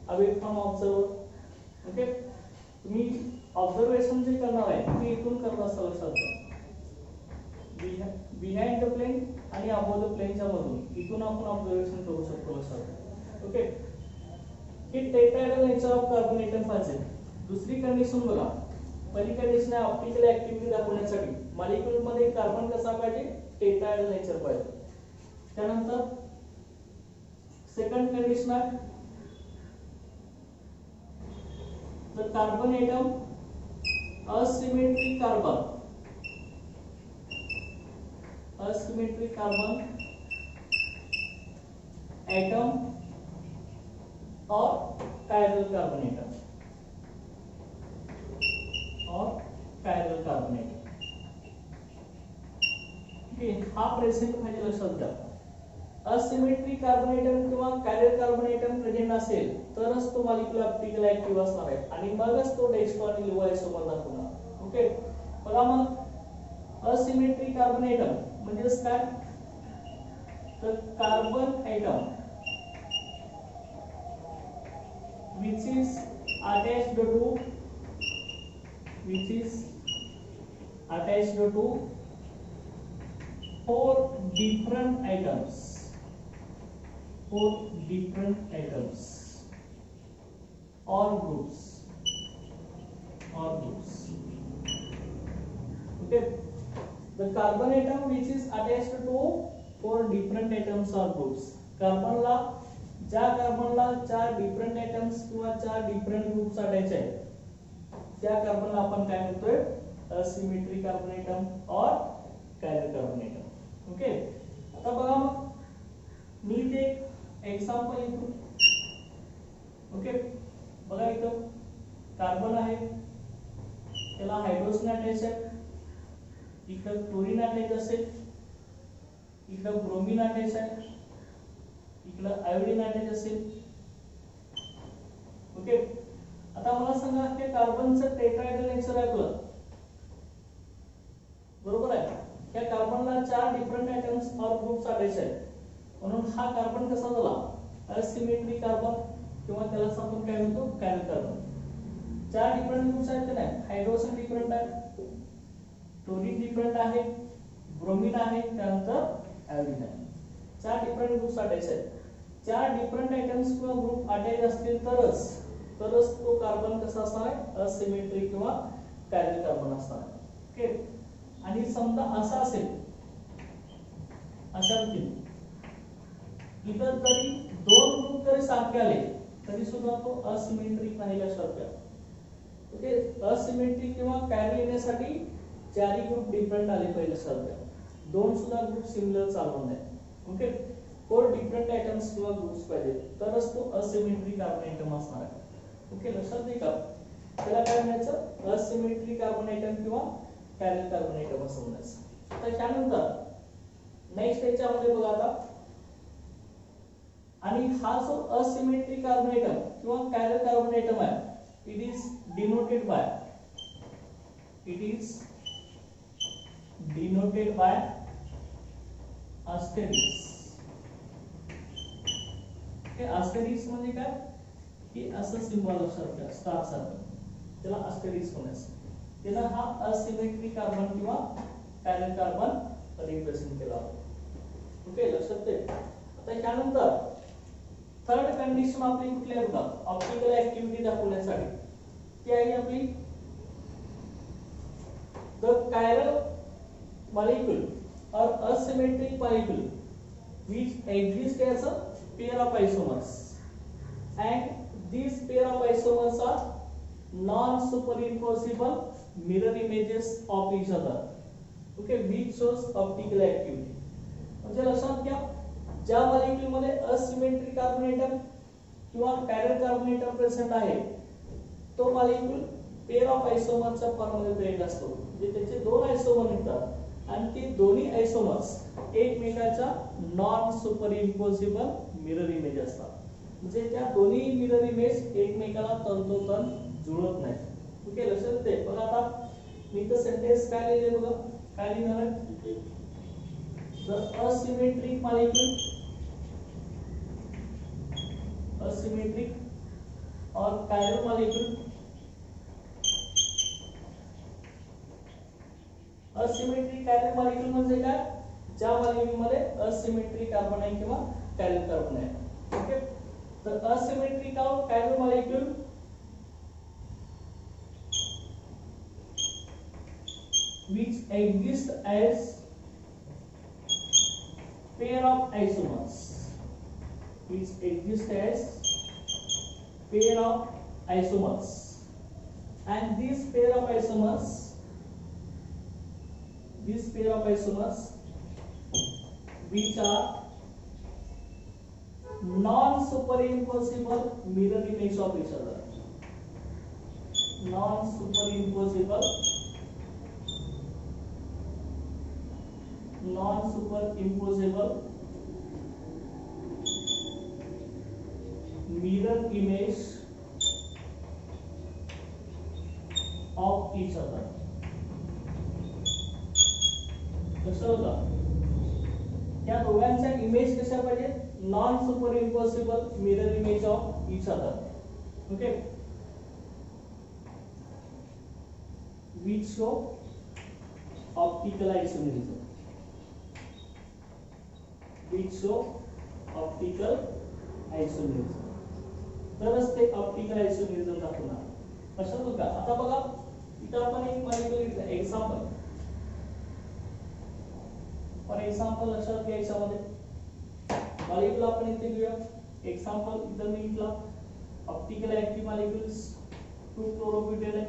अवे फ्रॉम ऑब्झर्वर. ओके तुम्ही ऑब्झर्वेशन जे करणार आहे ते इथून करत असाल लक्षात घ्या. बिहाइंड द प्लेन आणि अबोव द प्लेनच्या मधून इथून आपण ऑब्झर्वेशन करू शकतो लक्षात घ्या. Okay he tetrahedral nature of carbon atom पाहिजे. दुसरी कंडिशन बघा. पहिली कंडिशन आहे ऑप्टिकल ऍक्टिव्हिटी दाखवण्यासाठी मॉलिक्यूल मध्ये कार्बन कसा पाहिजे, टेट्राहेड्रल नेचर पाहिजे. त्यानंतर सेकंड कंडिशन आहे the carbon atom asymmetric carbon, asymmetric carbon atom or chiral carbon atom or chiral carbon atom. Okay हा प्रेझेंट पाहिजे लक्षात घ्या. असिमेट्रिक कार्बन एटम किंवा कायरल कार्बन एटम प्रेझेंट असेल तरच तो मॉलिक्यूल ऑप्टिकल ऍक्टिव्ह असणार आहे आणि मगच तो डेस्टो आणि लिव्हाय सोबत दाखवणार. ओके बघा मग असिमेट्रिक कार्बन एटम म्हणजे काय, तर carbon atom which is attached to 4 different atoms, 4 different atoms or groups. Okay, the carbon atom which is attached to 4 different atoms or groups. कार्बनला ज्या कार्बनला 4 डिफरंट एटम्स किंवा 4 डिफरंट ग्रुप्स अटॅच आहेत त्या कार्बनला आपण काय म्हणतोय, असिमेट्रिक कार्बन एटम और chiral carbon atom. Okay आता बघा मग मी इथे एक एक्झाम्पल लिहितो. ओके बघा इथं कार्बन आहे, त्याला हायड्रोजन अटॅच आहे, इकडं क्लोरीन अटॅच असेल, इकडं ब्रोमीन अटॅच आहे, इकडं आयोडीन अटॅच असेल. ओके आता मला सांगा की कार्बनचं टेट्राहेड्रल नेचर आहे आपलं, बरोबर आहे. या कार्बनला 4 डिफरंट एटम्स और ग्रुप्स अटॅच आहेत म्हणून हा कार्बन कसा झाला, असिमेट्रिक कार्बन. किंवा त्यालाच आपण काय म्हणतो कॅरियर कार्बन. 4 डिफरंट ग्रुप्स आहेत ना, हायड्रोजन डिफरंट आहे, क्लोरीन डिफरंट आहे, ब्रोमीन आहे, त्यानंतर आयोडीन आहे. 4 डिफरंट ग्रुप्स अटॅच आहेत. 4 डिफरंट आयटम्स किंवा ग्रुप अटॅच असतील तरच तो कार्बन कसा असणार आहे, असिमेट्रिक किंवा कॅरियर कार्बन असणार आहे. ओके. आणि समजा असा असेल अशा रीतीने इतर जरी 2 ग्रुप जरी सारखे आले तरी सुद्धा तो असिमेट्रिक नाही लक्षात घ्या. ओके. असिमेट्रिक किंवा कॅरियर येण्यासाठी 4 ग्रुप डिफरंट आले पाहिजे लक्षात घ्या. 2 सुद्धा ग्रुप सिमिलर चालवून नाही. ओके. 4 डिफरंट आयटम्स किंवा ग्रुप्स पाहिजे तरच तो असिमेट्रिक कार्बन आयटम असणार आहे. ओके. लक्षात घ्या का त्याला काय म्हणायचं, असिमेट्रिक कार्बन आयटम किंवा कॅरियर कार्बन आयटम असं म्हणायचं. आता त्यानंतर नेक्स्ट याच्यामध्ये बघा आता, आणि हा जो असिमेट्रिक कार्बन आयटम किंवा कॅरियर कार्बन आयटम आहे, it is denoted by asterisk. हे asterisk म्हणजे काय, की असं सिंबल लक्षात घ्या स्टार सारखं, त्याला asterisk म्हणायचं. त्याला हा असिमेट्रिक कार्बन किंवा कॅरियर कार्बन रिप्रेझेंट केला होता. ओके. लक्षात ठेवा. आता त्यानंतर थर्ड कंडिशन आपली कुठली आहे बघा, ऑप्टिकल ऍक्टिव्हिटी दाखवण्यासाठी. ती आहे आपली the chiral molecule or asymmetric molecule which exist as a pair of isomers, and these pair of isomers are non-superimposable mirror images of each other. Okay, which shows optical activity. म्हणजे लक्षात घ्या, ज्या molecule मध्ये asymmetric carbon item किंवा chiral carbon item present आहे तो molecule pair of आयसोमरच्या form मध्ये present असतो. म्हणजे त्याचे 2 आयसोमर निघतात आणि ती दोन्ही आयसोमर्स एकमेकांच्या नॉन सुपरइम्पोजिबल मिरर इमेज असतात. म्हणजे त्या दोन्ही मिरर इमेज एकमेकाला तंतोतंत जुळत नाहीत. ओके. लक्षात येते. बघा आता मी तर सेंटेन्स काय लिहिले बघा, काय लिहिणार आहे, द असिमेट्रिक मॉलिक्यूल असिमेट्रिक और chiral molecule asymmetric chiral molecule म्हणजे काय, ज्या मॉलिक्यूल मध्ये असिमेट्रिक कार्बन आहे किंवा कॅरियर कार्बन आहे. ओके. तर असिमेट्रिक और chiral molecule which exist as pair of isomers, which exist as pair of isomers, and this pair of isomers which are non-superimposable mirror image of each other, non-superimposable mirror image of each other. कसं होतं, त्या दोघांच्या image कशा पाहिजे, non super impossible mirror image of each other. Okay. which show optical isomerism, तरच ते optical isomerism दाखवणार. कसं बघा आता, बघा इथं आपण एक मॉलिक्यूल एक्झाम्पल फॉर एक्झाम्पल लक्षात घ्या. याच्यामध्ये मॉलिक्यूल आपण इथे घेऊया. एक्झाम्पल इथं मी घेतला ऑप्टिकल ऍक्टिव्ह मॉलिक्यूल्स 2 क्लोरोब्युटेन आहे.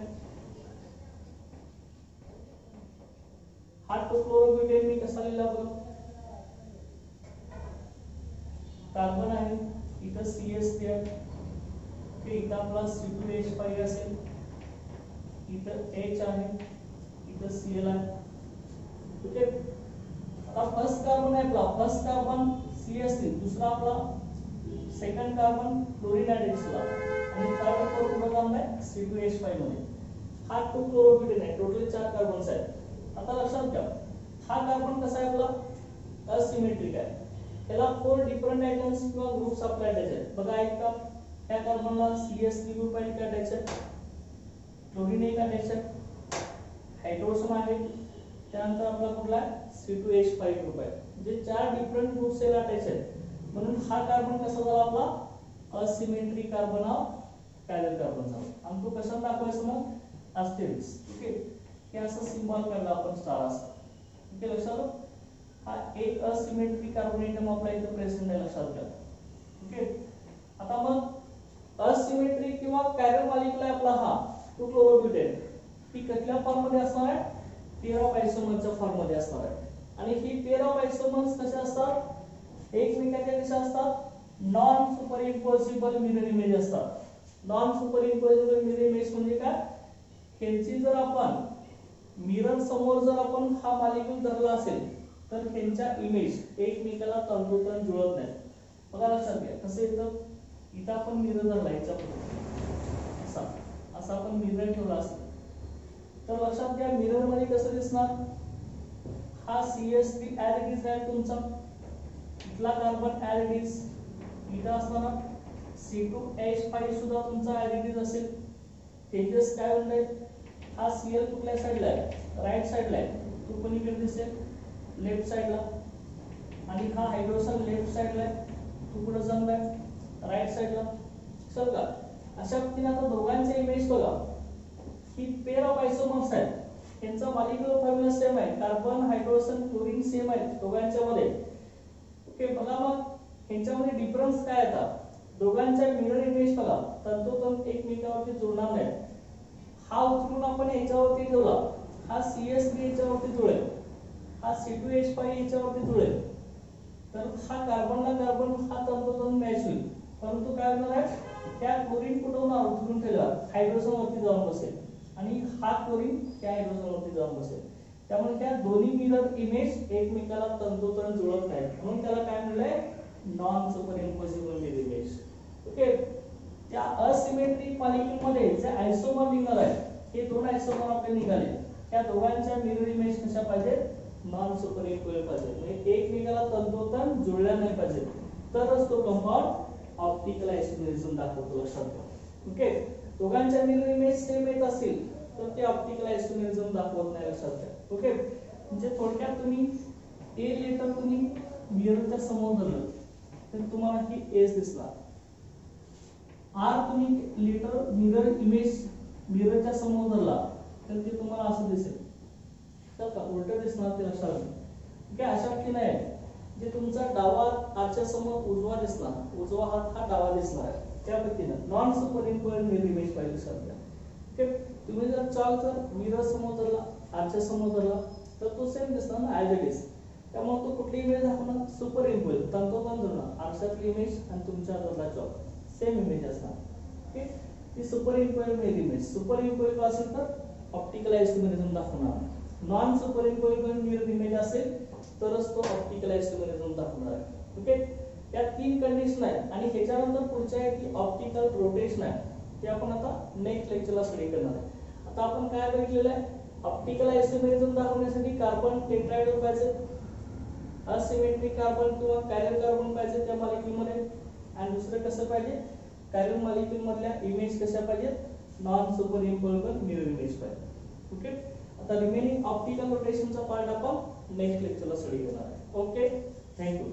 हा 2 क्लोरोब्युटेन मी कसा लिहिला बघा, कार्बन आहे, इथं CH3 आहे, इथं आपला C2H5 असेल, इथं H आहे, इथं Cl आहे. ओके. आता फर्स्ट कार्बन आहे आपला, फर्स्ट कार्बन CH3, दुसरा आपला सेकंड कार्बन क्लोरीन हायड्रोक्सिल आणि थर्ड प्रोटॉन आहे C2H5 मध्ये. हा 2 क्लोरोब्युटेन आहे, टोटल 4 कार्बन्स आहेत. आता लक्षात घ्या, हा कार्बन कसा आहे आपला असिमेट्रिक आहे. त्याला 4 डिफरंट आयटम्स किंवा ग्रुप्स अप्लाय करायचे आहेत. बघा, एक त्या कार्बनला CH3 ग्रुप आहे का अटॅच, क्लोरीन एक अटॅच, हायड्रोजन आहे, त्यानंतर आपला कुठला C2H5 ग्रुप आहे, म्हणजे 4 डिफरंट ग्रुप सेल अटॅच आहेत, म्हणून हा कार्बन कसा झाला आपला असिमेट्री कार्बन ऑफ पॅरल कार्बन झाला. आणि तो कसा दाखवायचा मग असतेच. ओके, हे असं सिंबल काढला आपण स्टार असा. ओके, लक्षात आलं, हा एक असिमेट्री कार्बन एटम आपल्या इथे प्रेझेंट आहे, लक्षात घ्या. ओके, आता मग असिमेट्री किंवा पॅरल मॉलिक्यूल आहे आपला हा 2 क्लोरोब्युटेन, ती कुठल्या फॉर्म मध्ये असणार आहे, पेअर ऑफ आयसोमरच्या फॉर्म मध्ये असणार आहे. आणि ही पेअर ऑफ आयसोमर्स कसे असतात, एकमेकांच्या कशा असतात, नॉन सुपरइम्पोजिबल मिरर इमेज असतात. नॉन सुपरइम्पोजिबल मिरर इमेज म्हणजे काय, ह्यांची जर आपण मिरर समोर जर आपण हा मॉलिक्यूल धरला असेल तर ह्यांच्या इमेज एकमेकाला तंतोतंत जुळत नाही. बघा लक्षात घ्या कसं येतं, इथं आपण मिरर धरला याच्यापुढे असा असा आपण मिरर ठेवला असेल तर लक्षात घ्या मिरर मध्ये कसं दिसणार, हा CH3 ऍड इट इज आहे तुमचा, इथला कार्बन ऍड इट इज, इथं असणार C2H5 सुद्धा तुमचा ऍड इट इज असेल. चेंजेस काय होणार, हा Cl कुठल्या साइडला आहे, राईट साइडला आहे, तो पण इकडे दिसेल लेफ्ट साइडला, आणि हा हायड्रोजन लेफ्ट साइडला आहे, तो पुढे जमलाय राईट साइडला. चल का अशा पद्धतीने आता दोघांचे इमेज बघा, ही पेअर ऑफ आयसोमर्स आहेत, त्यांचा मॉलिक्युलर फॉर्म्युला सेम आहे, कार्बन हायड्रोजन क्लोरीन सेम आहे दोघांच्या मध्ये. ओके, बघा मग ह्यांच्यामध्ये डिफरन्स काय येतात, दोघांच्या मिरर इमेज बघा तंतोतंत एकमेकांवरती जुळणार नाही. हा उचलून आपण याच्यावरती ठेवला, हा CH3 याच्यावरती जुळेल, हा C2H5 याच्यावरती जुळेल, तर हा कार्बनला कार्बन हा तंतोतंत मॅच होईल. परंतु काय होणार आहे, त्या क्लोरीन कुठून उचलून ठेवला हायड्रोजन वरती जाऊन बसेल, आणि हा क्लोरीन त्या हायड्रोजन वरती जाऊन बसेल. त्यामुळे त्या दोन्ही मिरर इमेज एकमेकाला तंतोतंत जुळत नाहीत, म्हणून त्याला काय म्हणलंय, नॉन सुपरइम्पोजिबल मिरर इमेज. ओके, त्या असिमेट्रिक मॉलिक्यूल मध्ये जे आयसोमर निघणार आहे, हे दोन आयसोमर आपले निघाले, त्या दोघांच्या मिरर इमेज कशा पाहिजे, नॉन सुपरइम्पोज पाहिजे, म्हणजे एकमेकाला तंतोतंत जुळल्या नाही पाहिजे, तरच तो कंपाऊंड ऑप्टिकल आयसोमेरिझम दाखवतो, लक्षात घ्या. ओके, दोघांच्या मिरर इमेज सेम येत असतील तर ते ऑप्टिकल आयसोमेरिझम दाखवत नाही, लक्षात घ्या. ओके, म्हणजे थोडक्यात तुम्ही ए लेटर तुम्ही मिररच्या समोर धरलं तर तुम्हाला ही एस दिसणार, आर तुम्ही लेटर मिरर इमेज मिररच्या समोर धरला तर ते तुम्हाला असं दिसेल, तर का उलट दिसणार ते, लक्षात घ्या. ओके, अशा पद्धतीने आहे, जे तुमचा डावा आरच्या समोर उजवा दिसणार, उजवा हात हा डावा दिसणार आहे, त्या पद्धतीने नॉन सुपरइम्पोज मिरर इमेज पाहिजे, लक्षात घ्या. ओके, तुम्ही जर चाल जर मिरर समोर धरला, आरच्या समोर धरला तर तो सेम दिसणार ना ऍज इट इज, त्यामुळे तो कुठली इमेज दाखवणार, सुपरइम्पोज तंतोतंत जुळणार, आरशातली इमेज आणि तुमच्या हातातला चॉक सेम इमेज असणार. ओके, ती सुपरइम्पोज मिरर इमेज, सुपरइम्पोज असेल तर ऑप्टिकल आयसोमेरिझम दाखवणार, नॉन सुपरइम्पोज मिरर इमेज असेल तरच तो ऑप्टिकल आयसोमेरिझम दाखवणार आहे. ओके, या 3 कंडिशन आहेत, आणि ह्याच्यानंतर पुढच्या आहे की ऑप्टिकल रोटेशन आहे, ते आपण आता नेक्स्ट लेक्चरला स्टडी करणार आहे. आता आपण काय बघितलेलं आहे, ऑप्टिकल आयसोमेरिझम दाखवण्यासाठी कार्बन टेट्राइड पाहिजे, असिमेट्रिक कार्बन किंवा पॅरल कार्बन पाहिजे त्या मॉलिक्यूल मध्ये, आणि दुसरं कसं पाहिजे, पॅरल मॉलिक्यूल मधल्या इमेज कशा पाहिजेत, नॉन सुपरइम्पोजेबल मिरर इमेज पाहिजे. ओके, आता रिमेनिंग ऑप्टिकल रोटेशनचा पार्ट आपण नेक्स्ट लेक्चरला स्टडी करणार आहे. Okay, thank you.